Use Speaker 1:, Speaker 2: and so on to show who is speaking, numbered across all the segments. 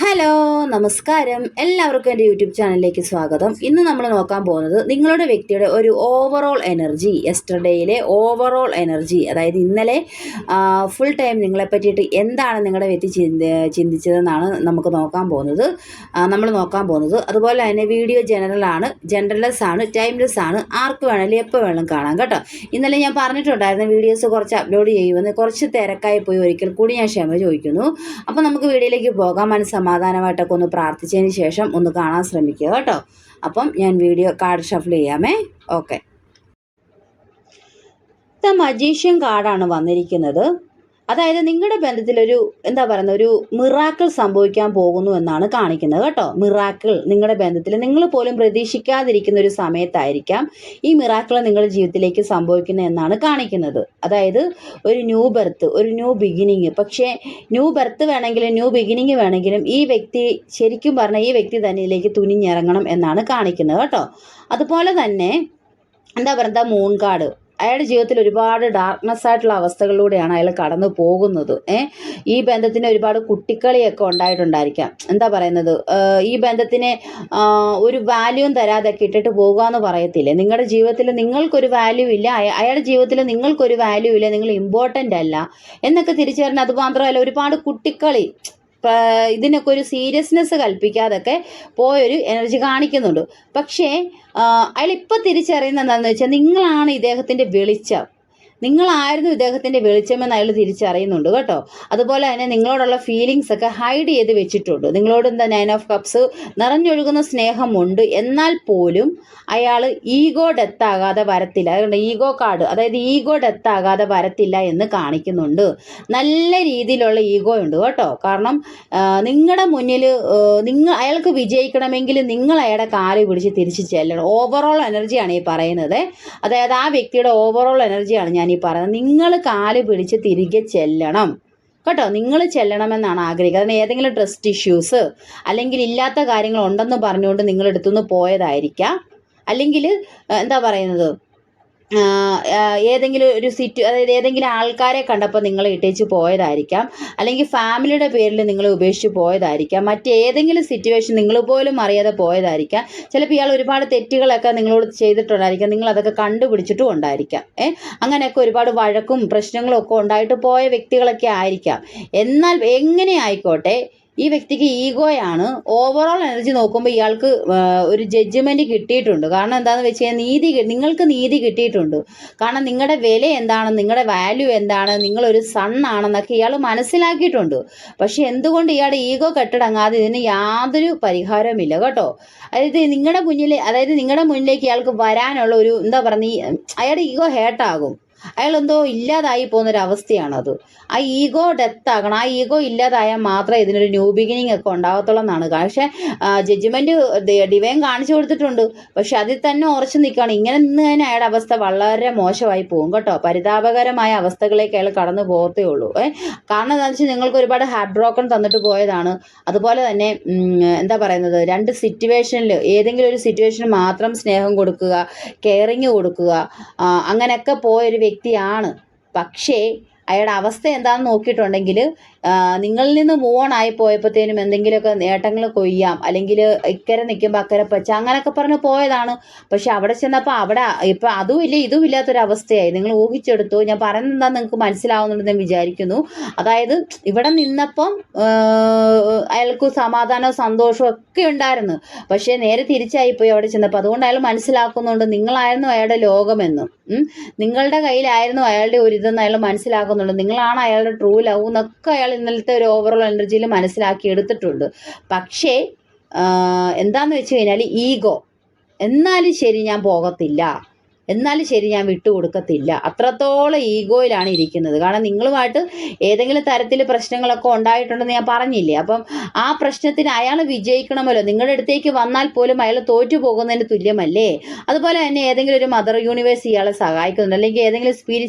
Speaker 1: Hello നമസ്കാരം, എല്ലാവർക്കും എൻ്റെ യൂട്യൂബ് ചാനലിലേക്ക് സ്വാഗതം. ഇന്ന് നമ്മൾ നോക്കാൻ പോകുന്നത് നിങ്ങളുടെ വ്യക്തിയുടെ ഒരു ഓവറോൾ എനർജി, യെസ്റ്റർഡേയിലെ ഓവറോൾ എനർജി, അതായത് ഇന്നലെ ഫുൾ ടൈം നിങ്ങളെ പറ്റിയിട്ട് എന്താണ് നിങ്ങളുടെ വ്യക്തി ചിന്തിച്ചതെന്നാണ് നമുക്ക് നോക്കാൻ പോകുന്നത്. അതുപോലെ തന്നെ വീഡിയോ ജനറൽലെസ് ആണ്, ടൈംലെസ് ആണ്, ആർക്ക് വേണമെങ്കിലും എപ്പോൾ വേണമെങ്കിലും കാണാം കേട്ടോ. ഇന്നലെ ഞാൻ പറഞ്ഞിട്ടുണ്ടായിരുന്നു വീഡിയോസ് കുറച്ച് അപ്ലോഡ് ചെയ്യുമെന്ന്. കുറച്ച് തിരക്കായി പോയി, ഒരിക്കൽ കൂടി ഞാൻ ക്ഷമ ചോദിക്കുന്നു. അപ്പോൾ നമുക്ക് വീഡിയോയിലേക്ക് പോകാം. സമാധാനമായിട്ടൊക്കെ ഒന്ന് പ്രാർത്ഥിച്ചതിന് ശേഷം ഒന്ന് കാണാൻ ശ്രമിക്കുക കേട്ടോ. അപ്പം ഞാൻ വീഡിയോ കാർഡ് ഷഫിൾ ചെയ്യാമേ. ഓക്കെ, ദ മജീഷ്യൻ കാർഡാണ് വന്നിരിക്കുന്നത്. അതായത് നിങ്ങളുടെ ബന്ധത്തിലൊരു ഒരു മിറാക്കിൾ സംഭവിക്കാൻ പോകുന്നു എന്നാണ് കാണിക്കുന്നത് കേട്ടോ. മിറാക്കിൾ നിങ്ങളുടെ ബന്ധത്തിൽ നിങ്ങൾ പോലും പ്രതീക്ഷിക്കാതിരിക്കുന്ന ഒരു സമയത്തായിരിക്കാം ഈ മിറാക്കിൾ നിങ്ങളുടെ ജീവിതത്തിലേക്ക് സംഭവിക്കുന്നത് എന്നാണ് കാണിക്കുന്നത്. അതായത് ഒരു ന്യൂ ബർത്ത്, ഒരു ന്യൂ ബിഗിനിങ്. പക്ഷേ ന്യൂ ബർത്ത് വേണമെങ്കിലും ന്യൂ ബിഗിനിങ് വേണമെങ്കിലും ഈ വ്യക്തി, ശരിക്കും പറഞ്ഞാൽ ഈ വ്യക്തി തന്നെ ഇതിലേക്ക് തുനിഞ്ഞിറങ്ങണം എന്നാണ് കാണിക്കുന്നത് കേട്ടോ. അതുപോലെ തന്നെ മൂൺ കാർഡ്, അയാളുടെ ജീവിതത്തിൽ ഒരുപാട് ഡാർക്ക്നെസ് ആയിട്ടുള്ള അവസ്ഥകളിലൂടെയാണ് അയാൾ കടന്നു പോകുന്നത്. ഈ ബന്ധത്തിന് ഒരുപാട് കുട്ടിക്കളിയൊക്കെ ഉണ്ടായിട്ടുണ്ടായിരിക്കാം. ഈ ബന്ധത്തിന് ഒരു വാല്യൂവും തരാതൊക്കെ ഇട്ടിട്ട് പോകുക എന്ന് പറയത്തില്ലേ. നിങ്ങളുടെ ജീവിതത്തിൽ നിങ്ങൾക്കൊരു വാല്യൂ ഇല്ല, അയാളുടെ ജീവിതത്തിൽ നിങ്ങൾക്കൊരു വാല്യൂ ഇല്ല, നിങ്ങൾ ഇമ്പോർട്ടൻ്റ് അല്ല എന്നൊക്കെ തിരിച്ചറിഞ്ഞ്, അതുമാത്രമല്ല ഒരുപാട് കുട്ടിക്കളി, ഇതിനൊക്കെ ഒരു സീരിയസ്നെസ് കൽപ്പിക്കാതൊക്കെ പോയൊരു എനർജി കാണിക്കുന്നുണ്ട്. പക്ഷേ അയാൾ ഇപ്പോൾ തിരിച്ചറിയുന്നത് എന്താണെന്ന് വെച്ചാൽ നിങ്ങളാണ് ഇദ്ദേഹത്തിൻ്റെ വെളിച്ചം, നിങ്ങളായിരുന്നു ഇദ്ദേഹത്തിൻ്റെ വെളിച്ചമെന്ന് അയാൾ തിരിച്ചറിയുന്നുണ്ട് കേട്ടോ. അതുപോലെ തന്നെ നിങ്ങളോടുള്ള ഫീലിങ്സ് ഒക്കെ ഹൈഡ് ചെയ്ത് വെച്ചിട്ടുണ്ട്. നിങ്ങളോട് 9 ഓഫ് കപ്സ് നിറഞ്ഞൊഴുകുന്ന സ്നേഹമുണ്ട്. എന്നാൽ പോലും അയാൾ ഈഗോ ഡെത്ത് ആകാതെ വരത്തില്ല. അതുകൊണ്ട് ഈഗോ കാർഡ്, അതായത് ഈഗോ ഡെത്ത് ആകാതെ വരത്തില്ല എന്ന് കാണിക്കുന്നുണ്ട്. നല്ല രീതിയിലുള്ള ഈഗോ ഉണ്ട് കേട്ടോ. കാരണം നിങ്ങളുടെ മുന്നിൽ അയാൾക്ക് വിജയിക്കണമെങ്കിൽ നിങ്ങൾ അയാളുടെ കാല് പിടിച്ച് തിരിച്ച് ചെല്ലണം. ഓവറോൾ എനർജിയാണ് ഈ പറയുന്നത്. അതായത് ആ വ്യക്തിയുടെ ഓവറോൾ എനർജിയാണ് ഞാൻ ഈ പറയുന്നത്. നിങ്ങൾ കാല് പിടിച്ച് തിരികെ ചെല്ലണം കേട്ടോ. നിങ്ങൾ ചെല്ലണമെന്നാണ് ആഗ്രഹിക്കുന്നത്. അതിന് ഏതെങ്കിലും ട്രസ്റ്റ് ഇഷ്യൂസ് അല്ലെങ്കിൽ ഇല്ലാത്ത കാര്യങ്ങൾ ഉണ്ടെന്ന് പറഞ്ഞുകൊണ്ട് നിങ്ങൾ എടുത്തുനിന്ന് പോയതായിരിക്കാം. അല്ലെങ്കിൽ ഏതെങ്കിലും ഒരു അതായത് ഏതെങ്കിലും ആൾക്കാരെ കണ്ടപ്പോൾ നിങ്ങൾ ഇട്ടേച്ച് പോയതായിരിക്കാം. അല്ലെങ്കിൽ ഫാമിലിയുടെ പേരിൽ നിങ്ങൾ ഉപേക്ഷിച്ച് പോയതായിരിക്കാം. മറ്റേതെങ്കിലും സിറ്റുവേഷൻ നിങ്ങൾ പോലും അറിയാതെ പോയതായിരിക്കാം. ചിലപ്പോൾ ഇയാൾ ഒരുപാട് തെറ്റുകളൊക്കെ നിങ്ങളോട് ചെയ്തിട്ടുണ്ടായിരിക്കാം. നിങ്ങൾ അതൊക്കെ കണ്ടുപിടിച്ചിട്ടും ഉണ്ടായിരിക്കാം. അങ്ങനെയൊക്കെ ഒരുപാട് വഴക്കും പ്രശ്നങ്ങളും ഒക്കെ ഉണ്ടായിട്ട് പോയ വ്യക്തികളൊക്കെ ആയിരിക്കാം. എന്നാൽ എങ്ങനെ ആയിക്കോട്ടെ, ഈ വ്യക്തിക്ക് ഈഗോയാണ്. ഓവറോൾ എനർജി നോക്കുമ്പോൾ ഇയാൾക്ക് ഒരു ജഡ്ജ്മെൻറ്റ് കിട്ടിയിട്ടുണ്ട്. കാരണം എന്താണെന്ന് വെച്ച് കഴിഞ്ഞാൽ നിങ്ങൾക്ക് നീതി കിട്ടിയിട്ടുണ്ട്. കാരണം നിങ്ങളുടെ വില എന്താണ്, നിങ്ങളുടെ വാല്യൂ എന്താണ്, നിങ്ങളൊരു സൺ ആണെന്നൊക്കെ ഇയാൾ മനസ്സിലാക്കിയിട്ടുണ്ട്. പക്ഷെ എന്തുകൊണ്ട് ഇയാളുടെ ഈഗോ കെട്ടടങ്ങാതെ ഇതിന് യാതൊരു പരിഹാരവുമില്ല കേട്ടോ. അതായത് നിങ്ങളുടെ മുന്നിലേക്ക് ഇയാൾക്ക് വരാനുള്ള ഒരു അയാളുടെ ഈഗോ ഹേർട്ടാകും. അയാളെന്തോ ഇല്ലാതായി പോകുന്നൊരവസ്ഥയാണത്. ആ ഈഗോ ഡെത്ത് ആകണം. ആ ഈഗോ ഇല്ലാതായാൽ മാത്രമേ ഇതിനൊരു ന്യൂ ബിഗിനിങ് ഒക്കെ ഉണ്ടാകത്തുള്ളൂ എന്നാണ്. പക്ഷേ ജഡ്ജ്മെൻറ്റ് ഡിവൈൻ കാണിച്ചു കൊടുത്തിട്ടുണ്ട്. പക്ഷെ അതിൽ തന്നെ ഉറച്ചു നിൽക്കുകയാണ്. ഇങ്ങനെ നിന്ന് കഴിഞ്ഞാൽ അയാളുടെ അവസ്ഥ വളരെ മോശമായി പോകും കേട്ടോ. പരിതാപകരമായ അവസ്ഥകളിലേക്ക് അയാൾ കടന്നു പോകത്തേ ഉള്ളൂ. കാരണം എന്താണെന്ന് വെച്ചാൽ നിങ്ങൾക്ക് ഒരുപാട് ഹാർട്ട് ബ്രോക്കൺ തന്നിട്ട് പോയതാണ്. അതുപോലെ തന്നെ രണ്ട് സിറ്റുവേഷനിൽ ഏതെങ്കിലും ഒരു സിറ്റുവേഷന് മാത്രം സ്നേഹം കൊടുക്കുക, കെയറിങ് കൊടുക്കുക, അങ്ങനെയൊക്കെ പോയൊരു വ്യക്തിയാണ്. പക്ഷേ അയാളുടെ അവസ്ഥ എന്താണെന്ന് നോക്കിയിട്ടുണ്ടെങ്കിൽ നിങ്ങളിൽ നിന്ന് മൂവ് ഓൺ ആയി പോയപ്പോഴത്തേനും എന്തെങ്കിലുമൊക്കെ നേട്ടങ്ങൾ കൊയ്യാം, അല്ലെങ്കിൽ ഇക്കരെ നിൽക്കുമ്പോൾ അക്കരെ പച്ച, അങ്ങനെയൊക്കെ പറഞ്ഞ് പോയതാണ്. പക്ഷെ അവിടെ ചെന്നപ്പോൾ അവിടെ ഇപ്പം അതുമില്ല ഇതും ഇല്ലാത്തൊരവസ്ഥയായി. നിങ്ങൾ ഊഹിച്ചെടുത്തു. ഞാൻ പറയുന്നത് എന്താണെന്ന് നിങ്ങൾക്ക് മനസ്സിലാവുന്നുണ്ടെന്ന് ഞാൻ വിചാരിക്കുന്നു. അതായത് ഇവിടെ നിന്നപ്പം അയാൾക്ക് സമാധാനവും സന്തോഷവും ഒക്കെ ഉണ്ടായിരുന്നു. പക്ഷേ നേരെ തിരിച്ചായിപ്പോയി അവിടെ ചെന്നപ്പോൾ. അതുകൊണ്ട് അയാൾ മനസ്സിലാക്കുന്നുണ്ട് നിങ്ങളായിരുന്നു അയാളുടെ ലോകമെന്ന്, നിങ്ങളുടെ കയ്യിലായിരുന്നു അയാളുടെ ഒരു ഇതെന്ന് അയാൾ മനസ്സിലാക്കുന്നുണ്ട്. നിങ്ങളാണ് അയാളുടെ ട്രൂ ലവ് എന്നൊക്കെ അയാൾ ഇന്നലത്തെ ഒരു ഓവറോൾ എനർജിയിൽ മനസ്സിലാക്കി എടുത്തിട്ടുണ്ട്. പക്ഷേ എന്താണെന്ന് വെച്ച് കഴിഞ്ഞാൽ ഈഗോ, എന്നാലും ശരി ഞാൻ പോകത്തില്ല, എന്നാലും ശരി ഞാൻ വിട്ടുകൊടുക്കത്തില്ല, അത്രത്തോളം ഈഗോയിലാണ് ഇരിക്കുന്നത്. കാരണം നിങ്ങളുമായിട്ട് ഏതെങ്കിലും തരത്തിൽ പ്രശ്നങ്ങളൊക്കെ ഉണ്ടായിട്ടുണ്ടെന്ന് ഞാൻ പറഞ്ഞില്ലേ. അപ്പം ആ പ്രശ്നത്തിന് അയാൾ വിജയിക്കണമല്ലോ. നിങ്ങളുടെ അടുത്തേക്ക് വന്നാൽ പോലും അയാൾ തോറ്റു പോകുന്നതിന് തുല്യമല്ലേ. അതുപോലെ തന്നെ ഏതെങ്കിലും ഒരു മദർ യൂണിവേഴ്സ് ഇയാളെ സഹായിക്കുന്നുണ്ട്, അല്ലെങ്കിൽ ഏതെങ്കിലും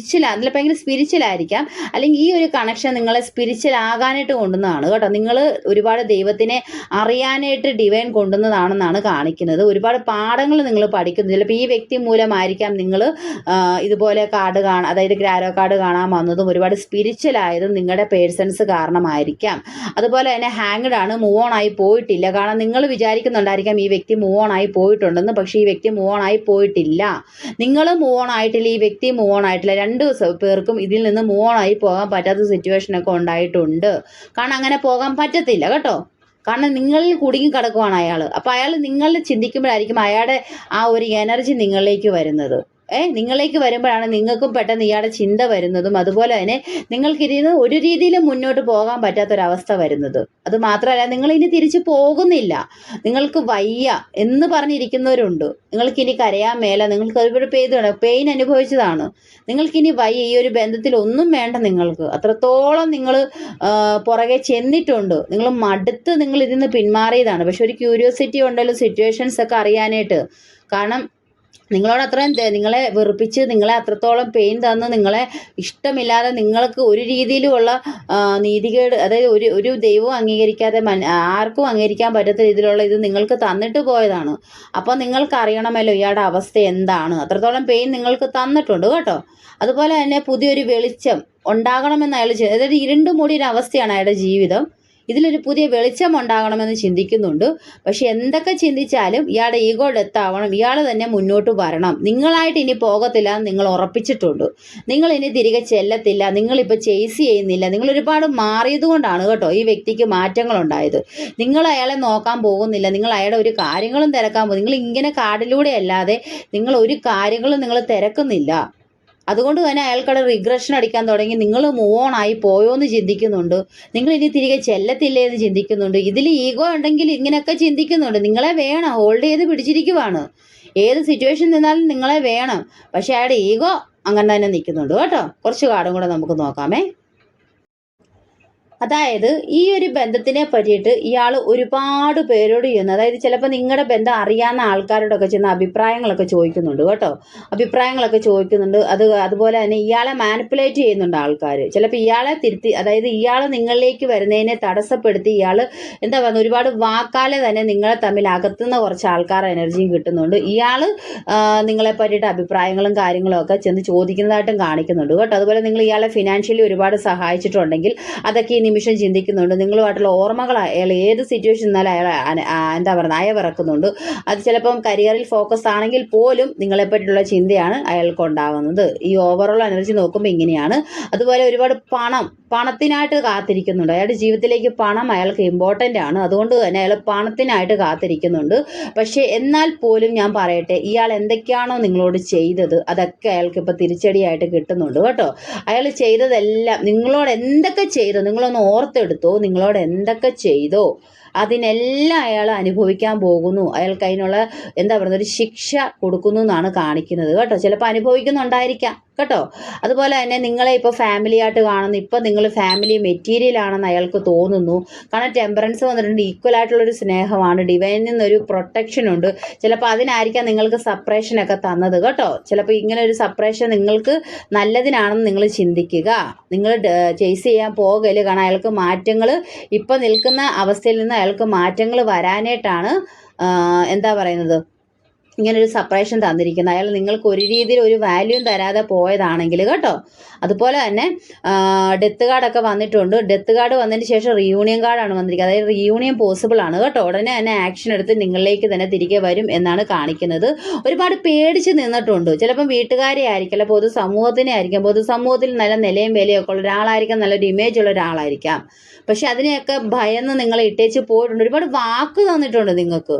Speaker 1: അതിൽ ഭയങ്കര സ്പിരിച്വൽ ആയിരിക്കാം, അല്ലെങ്കിൽ ഈ ഒരു കണക്ഷൻ നിങ്ങളെ സ്പിരിച്വൽ ആകാനായിട്ട് കൊണ്ടുവന്നതാണ് കേട്ടോ. നിങ്ങൾ ഒരുപാട് ദൈവത്തിനെ അറിയാനായിട്ട് ഡിവൈൻ കൊണ്ടുവന്നതാണെന്നാണ് കാണിക്കുന്നത്. ഒരുപാട് പാഠങ്ങൾ നിങ്ങൾ പഠിക്കുന്നു. ചിലപ്പോൾ ഈ വ്യക്തി മൂലമായിരിക്കാം നിങ്ങൾ ഇതുപോലെ കാർഡ് അതായത് ഗ്രാരോ കാർഡ് കാണാൻ വന്നതും ഒരുപാട് സ്പിരിച്വൽ ആയതും നിങ്ങളുടെ പേഴ്സൺസ് കാരണമായിരിക്കാം. അതുപോലെ തന്നെ ഹാങ്ഡ് ആണ്, മൂവ് ഓൺ ആയി പോയിട്ടില്ല. കാരണം നിങ്ങൾ വിചാരിക്കുന്നുണ്ടായിരിക്കാം ഈ വ്യക്തി മൂവ് ഓൺ ആയി പോയിട്ടുണ്ടെന്ന്, പക്ഷേ ഈ വ്യക്തി മൂവ് ഓൺ ആയി പോയിട്ടില്ല. നിങ്ങൾ മൂവ് ഓൺ ആയിട്ടില്ല, ഈ വ്യക്തി മൂവ് ഓൺ ആയിട്ടില്ല. രണ്ട് പേർക്കും ഇതിൽ നിന്ന് മൂവ് ഓൺ ആയി പോകാൻ പറ്റാത്ത സിറ്റുവേഷനൊക്കെ ഉണ്ടായിട്ടുണ്ട്. കാരണം അങ്ങനെ പോകാൻ പറ്റത്തില്ല കേട്ടോ. കാരണം നിങ്ങളിൽ കുടുങ്ങി കിടക്കുവാണ് അയാൾ. അപ്പോൾ അയാൾ നിങ്ങൾ ചിന്തിക്കുമ്പോഴായിരിക്കും അയാളുടെ ആ ഒരു എനർജി നിങ്ങളിലേക്ക് വരുന്നത്. നിങ്ങളിലേക്ക് വരുമ്പോഴാണ് നിങ്ങൾക്കും പെട്ടെന്ന് ഇയാളുടെ ചിന്ത വരുന്നതും അതുപോലെ തന്നെ നിങ്ങൾക്കിരുന്ന് ഒരു രീതിയിലും മുന്നോട്ട് പോകാൻ പറ്റാത്തൊരവസ്ഥ വരുന്നത്. അത് മാത്രമല്ല, നിങ്ങൾ ഇനി തിരിച്ചു പോകുന്നില്ല, നിങ്ങൾക്ക് വയ്യ എന്ന് പറഞ്ഞിരിക്കുന്നവരുണ്ട്. നിങ്ങൾക്കിനി കരയാൻ മേല, നിങ്ങൾക്ക് ഒരുപാട് പെയിൻ അനുഭവിച്ചതാണ്. നിങ്ങൾക്കിനി വയ്യ, ഈ ഒരു ബന്ധത്തിൽ ഒന്നും വേണ്ട നിങ്ങൾക്ക്. അത്രത്തോളം നിങ്ങൾ പുറകെ ചെന്നിട്ടുണ്ട്. നിങ്ങൾ മടുത്ത് നിങ്ങൾ ഇതിൽ നിന്ന് പിന്മാറിയതാണ്. പക്ഷെ ഒരു ക്യൂരിയോസിറ്റി ഉണ്ടല്ലോ സിറ്റുവേഷൻസ് ഒക്കെ അറിയാനായിട്ട്. കാരണം നിങ്ങളോട് അത്രയും നിങ്ങളെ വെറുപ്പിച്ച് നിങ്ങളെ അത്രത്തോളം പെയിൻ തന്ന് നിങ്ങളെ ഇഷ്ടമില്ലാതെ നിങ്ങൾക്ക് ഒരു രീതിയിലുമുള്ള നീതികേട്, അതായത് ഒരു ദൈവവും അംഗീകരിക്കാതെ ആർക്കും അംഗീകരിക്കാൻ പറ്റാത്ത രീതിയിലുള്ള ഇത് നിങ്ങൾക്ക് തന്നിട്ട് പോയതാണ്. അപ്പോൾ നിങ്ങൾക്ക് അറിയണമല്ലോ ഇയാളുടെ അവസ്ഥ എന്താണ്. അത്രത്തോളം പെയിൻ നിങ്ങൾക്ക് തന്നിട്ടുണ്ട് കേട്ടോ. അതുപോലെ തന്നെ പുതിയൊരു വെളിച്ചം ഉണ്ടാകണമെന്ന് അയാൾ അതായത് ഇരുണ്ട് മൂടിയൊരു അവസ്ഥയാണ് അയാളുടെ ജീവിതം. ഇതിലൊരു പുതിയ വെളിച്ചം ഉണ്ടാകണമെന്ന് ചിന്തിക്കുന്നുണ്ട്. പക്ഷെ എന്തൊക്കെ ചിന്തിച്ചാലും ഇയാളുടെ ഈഗോ ഡെത്ത് ആവണം, ഇയാൾ തന്നെ മുന്നോട്ട് വരണം. നിങ്ങളായിട്ട് ഇനി പോകത്തില്ല എന്ന് നിങ്ങൾ ഉറപ്പിച്ചിട്ടുണ്ട്. നിങ്ങൾ ഇനി തിരികെ ചെല്ലത്തില്ല, നിങ്ങളിപ്പോൾ ചേസ് ചെയ്യുന്നില്ല. നിങ്ങൾ ഒരുപാട് മാറിയത് കൊണ്ടാണ് കേട്ടോ ഈ വ്യക്തിക്ക് മാറ്റങ്ങൾ ഉണ്ടായത്. നിങ്ങൾ അയാളെ നോക്കാൻ പോകുന്നില്ല, നിങ്ങൾ അയാളുടെ ഒരു കാര്യങ്ങളും തിരക്കാൻ പോകും. നിങ്ങൾ ഇങ്ങനെ കാർഡിലൂടെ അല്ലാതെ നിങ്ങൾ ഒരു കാര്യങ്ങളും നിങ്ങൾ തിരക്കുന്നില്ല. അതുകൊണ്ട് തന്നെ അയാൾക്കവിടെ റിഗ്രഷൻ അടിക്കാൻ തുടങ്ങി. നിങ്ങൾ മൂവ് ഓൺ ആയി പോയോ എന്ന് ചിന്തിക്കുന്നുണ്ട്. നിങ്ങൾ ഇനി തിരികെ ചെല്ലത്തില്ലേ എന്ന് ചിന്തിക്കുന്നുണ്ട്. ഇതിൽ ഈഗോ ഉണ്ടെങ്കിൽ ഇങ്ങനെയൊക്കെ ചിന്തിക്കുന്നുണ്ട്. നിങ്ങളെ വേണം, ഹോൾഡ് ചെയ്ത് പിടിച്ചിരിക്കുവാണ്. ഏത് സിറ്റുവേഷൻ നിന്നാലും നിങ്ങളെ വേണം. പക്ഷെ അയാളുടെ ഈഗോ അങ്ങനെ തന്നെ നിൽക്കുന്നുണ്ട് കേട്ടോ. കുറച്ച് കാർഡും കൂടെ നമുക്ക് നോക്കാമേ. അതായത് ഈ ഒരു ബന്ധത്തിനെ പറ്റിയിട്ട് ഇയാൾ ഒരുപാട് പേരോട് ചെയ്യുന്നു. അതായത് ചിലപ്പോൾ നിങ്ങളുടെ ബന്ധം അറിയാവുന്ന ആൾക്കാരോടൊക്കെ ചെന്ന് അഭിപ്രായങ്ങളൊക്കെ ചോദിക്കുന്നുണ്ട് കേട്ടോ. അഭിപ്രായങ്ങളൊക്കെ ചോദിക്കുന്നുണ്ട്. അതുപോലെ തന്നെ ഇയാളെ മാനിപ്പുലേറ്റ് ചെയ്യുന്നുണ്ട് ആൾക്കാർ. ചിലപ്പോൾ ഇയാളെ തിരുത്തി, അതായത് ഇയാൾ നിങ്ങളിലേക്ക് വരുന്നതിനെ തടസ്സപ്പെടുത്തി ഇയാൾ എന്താ പറയുക, ഒരുപാട് വാക്കാലെ തന്നെ നിങ്ങളെ തമ്മിൽ അകത്തുന്ന കുറച്ച് ആൾക്കാർ എനർജിയും കിട്ടുന്നുണ്ട്. ഇയാൾ നിങ്ങളെ പറ്റിയിട്ട് അഭിപ്രായങ്ങളും കാര്യങ്ങളും ഒക്കെ ചെന്ന് ചോദിക്കുന്നതായിട്ടും കാണിക്കുന്നുണ്ട് കേട്ടോ. അതുപോലെ നിങ്ങൾ ഇയാളെ ഫിനാൻഷ്യലി ഒരുപാട് സഹായിച്ചിട്ടുണ്ടെങ്കിൽ അതൊക്കെ നിമിഷം ചിന്തിക്കുന്നുണ്ട്. നിങ്ങളുമായിട്ടുള്ള ഓർമ്മകൾ അയാൾ ഏത് സിറ്റുവേഷൻ എന്നാലും അയാൾ എന്താ പറയുക അയവിറക്കുന്നുണ്ട്. അത് ചിലപ്പം കരിയറിൽ ഫോക്കസ് ആണെങ്കിൽ പോലും നിങ്ങളെപ്പറ്റിയുള്ള ചിന്തയാണ് അയാൾക്ക് ഉണ്ടാകുന്നത്. ഈ ഓവറോൾ എനർജി നോക്കുമ്പോൾ ഇങ്ങനെയാണ്. അതുപോലെ ഒരുപാട് പണത്തിനായിട്ട് കാത്തിരിക്കുന്നുണ്ട്. അയാളുടെ ജീവിതത്തിലേക്ക് പണം അയാൾക്ക് ഇമ്പോർട്ടൻ്റ് ആണ്. അതുകൊണ്ട് തന്നെ അയാൾ പണത്തിനായിട്ട് കാത്തിരിക്കുന്നുണ്ട്. പക്ഷേ എന്നാൽ പോലും ഞാൻ പറയട്ടെ, ഇയാൾ എന്തൊക്കെയാണോ നിങ്ങളോട് ചെയ്തത് അതൊക്കെ അയാൾക്ക് ഇപ്പോൾ തിരിച്ചടിയായിട്ട് കിട്ടുന്നുണ്ട് കേട്ടോ. അയാൾ ചെയ്തതെല്ലാം നിങ്ങളോട് എന്തൊക്കെ ചെയ്തോ നിങ്ങളൊന്ന് ഓർത്തെടുത്തോ, നിങ്ങളോട് എന്തൊക്കെ ചെയ്തോ അതിനെല്ലാം അയാൾ അനുഭവിക്കാൻ പോകുന്നു. അയാൾക്ക് അതിനുള്ള എന്താ പറയുക ഒരു ശിക്ഷ കൊടുക്കുന്നു എന്നാണ് കാണിക്കുന്നത് കേട്ടോ. ചിലപ്പോൾ അനുഭവിക്കുന്നുണ്ടായിരിക്കാം കേട്ടോ. അതുപോലെ തന്നെ നിങ്ങളെ ഇപ്പോൾ ഫാമിലി ആയിട്ട് കാണുന്നു. ഇപ്പം നിങ്ങൾ ഫാമിലി മെറ്റീരിയൽ ആണെന്ന് അയാൾക്ക് തോന്നുന്നു. കാരണം ടെമ്പറൻസ് വന്നിട്ടുണ്ട്. ഈക്വൽ ആയിട്ടുള്ളൊരു സ്നേഹമാണ്. ഡിവൈനിൽ നിന്നൊരു പ്രൊട്ടക്ഷൻ ഉണ്ട്. ചിലപ്പോൾ അതിനായിരിക്കാം നിങ്ങൾക്ക് സപ്പറേഷനൊക്കെ തന്നത് കേട്ടോ. ചിലപ്പോൾ ഇങ്ങനെ ഒരു സപ്പറേഷൻ നിങ്ങൾക്ക് നല്ലതിനാണെന്ന് നിങ്ങൾ ചിന്തിക്കുക. നിങ്ങൾ ചേസ് ചെയ്യാൻ പോകല്. കാരണം അയാൾക്ക് മാറ്റങ്ങൾ ഇപ്പം നിൽക്കുന്ന അവസ്ഥയിൽ നിന്ന് അയാൾക്ക് മാറ്റങ്ങൾ വരാനായിട്ടാണ് എന്താ പറയുന്നത് ഇങ്ങനൊരു സപ്പറേഷൻ തന്നിരിക്കുന്നത്. അയാൾ നിങ്ങൾക്ക് ഒരു രീതിയിൽ ഒരു വാല്യൂം തരാതെ പോയതാണെങ്കിൽ കേട്ടോ. അതുപോലെ തന്നെ ഡെത്ത് കാർഡൊക്കെ വന്നിട്ടുണ്ട്. ഡെത്ത് കാർഡ് വന്നതിന് ശേഷം റിയൂണിയൻ കാർഡാണ് വന്നിരിക്കുന്നത്. അതായത് റിയൂണിയൻ പോസിബിൾ ആണ് കേട്ടോ. ഉടനെ തന്നെ ആക്ഷൻ എടുത്ത് നിങ്ങളിലേക്ക് തന്നെ തിരികെ വരും എന്നാണ് കാണിക്കുന്നത്. ഒരുപാട് പേടിച്ച് നിന്നിട്ടുണ്ട്. ചിലപ്പം വീട്ടുകാരെ ആയിരിക്കും, അല്ല പൊതുസമൂഹത്തിനെ ആയിരിക്കാം. പൊതുസമൂഹത്തിൽ നല്ല നിലയും വിലയൊക്കെ ഉള്ള ഒരാളായിരിക്കാം, നല്ലൊരു ഇമേജ് ഉള്ള ഒരാളായിരിക്കാം. പക്ഷെ അതിനെയൊക്കെ ഭയന്ന് നിങ്ങളെ ഇട്ടേച്ച് പോയിട്ടുണ്ട്. ഒരുപാട് വാക്ക് തന്നിട്ടുണ്ട് നിങ്ങൾക്ക്.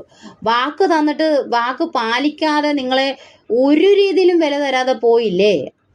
Speaker 1: വാക്ക് തന്നിട്ട് വാക്ക് പാലിക്കാതെ നിങ്ങളെ ഒരു രീതിയിലും വില തരാതെ പോയില്ലേ,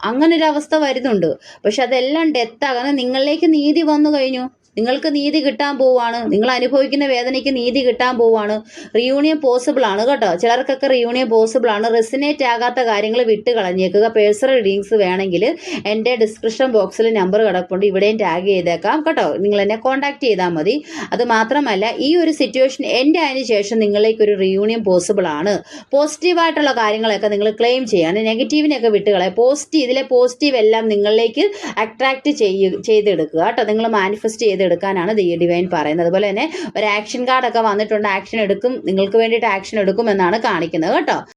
Speaker 1: അങ്ങനൊരവസ്ഥ വരുന്നുണ്ട്. പക്ഷെ അതെല്ലാം ഡെത്താകാതെ നിങ്ങളിലേക്ക് നീതി വന്നു കഴിഞ്ഞു. നിങ്ങൾക്ക് നീതി കിട്ടാൻ പോവാണ്. നിങ്ങൾ അനുഭവിക്കുന്ന വേദനയ്ക്ക് നീതി കിട്ടാൻ പോവാണ്. റിയൂണിയൻ പോസിബിൾ ആണ് കേട്ടോ. ചിലർക്കൊക്കെ റിയൂണിയൻ പോസിബിൾ ആണ്. റെസിനേറ്റ് ആകാത്ത കാര്യങ്ങൾ വിട്ട് കളഞ്ഞേക്കുക. പേഴ്സണൽ റീഡിങ്സ് വേണമെങ്കിൽ എൻ്റെ ഡിസ്ക്രിപ്ഷൻ ബോക്സിൽ നമ്പർ കിടപ്പുണ്ട്, ഇവിടെയും ടാഗ് ചെയ്തേക്കാം കേട്ടോ. നിങ്ങൾ എന്നെ കോൺടാക്ട് ചെയ്താൽ മതി. അത് മാത്രമല്ല ഈ ഒരു സിറ്റുവേഷൻ എൻ്റെ അതിന് ശേഷം നിങ്ങളിലേക്കൊരു റിയൂണിയൻ പോസിബിൾ ആണ്. പോസിറ്റീവായിട്ടുള്ള കാര്യങ്ങളൊക്കെ നിങ്ങൾ ക്ലെയിം ചെയ്യാണ്. നെഗറ്റീവിനെയൊക്കെ വിട്ടുകളെ. ഇതിലെ പോസിറ്റീവ് എല്ലാം നിങ്ങളിലേക്ക് അട്രാക്റ്റ് ചെയ്തെടുക്കുക കേട്ടോ. നിങ്ങൾ മാനിഫെസ്റ്റ് ചെയ്തെടുക്കാനാണ് ഡിവൈൻ പറയുന്നത്. അതുപോലെ തന്നെ ഒരു ആക്ഷൻ കാർഡൊക്കെ വന്നിട്ടുണ്ട്. ആക്ഷൻ എടുക്കും, നിങ്ങൾക്ക് വേണ്ടിയിട്ട് ആക്ഷൻ എടുക്കും എന്നാണ് കാണിക്കുന്നത് കേട്ടോ.